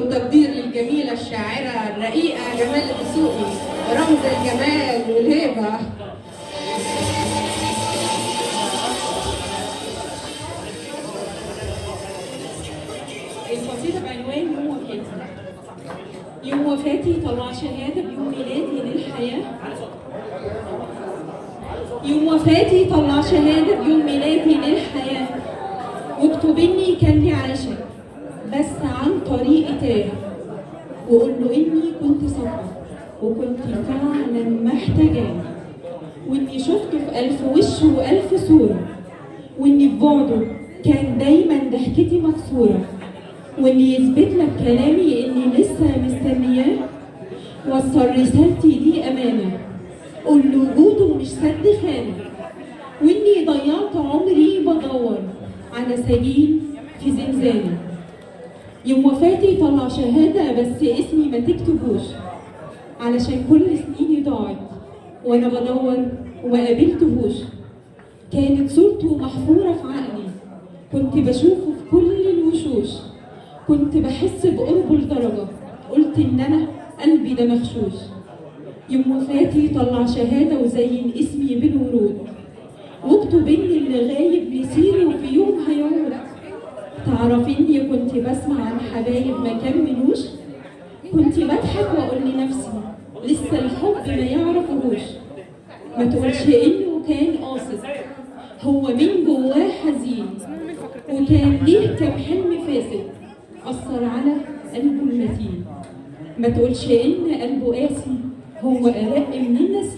والتقدير للجميلة الشاعرة الرقيقة جمال الدسوقي، رمز الجمال والهيبة. القصيدة بعنوان يوم وفاتي. يوم وفاتي طلع شهادة بيوم ميلادي للحياة. يوم وفاتي طلع شهادة بيوم ميلادي للحياة، واكتب إني كان لي عاشق بس عن طريق تاه، وقول له إني كنت صادقة وكنت فعلا محتاجاه، وإني شفته في ألف وش وألف صورة، وإني في بعده كان دايما ضحكتي مكسورة، واللي يثبت لك كلامي إني لسه مستنياه. وصل رسالتي دي أمانة، قول له وجوده مش سد خانة، وإني ضيعت عمري بدور على سجين في زنزانة. يوم وفاتي طلع شهادة بس اسمي ما تكتبوش، علشان كل سنيني ضاعت وأنا بدور وما قابلتهوش. كانت صورته محفورة في عقلي، كنت بشوفه في كل الوشوش، كنت بحس بقربه لدرجة قلت إن أنا قلبي ده مغشوش. يوم وفاتي طلع شهادة وزين اسمي بالورود، واكتب إن اللي غايب نسيره في يوم هيعود. تعرف إني كنت بسمع عن حبايب ما كملوش، كنت بضحك وأقول لنفسي لسه الحب ما يعرفهوش. ما تقولش إنه كان قاصد، هو من جواه حزين، وكان ليه كام حلم فاسد أثر على قلبه المتين. ما تقولش إن قلبه قاسي، هو أرق من النسيم.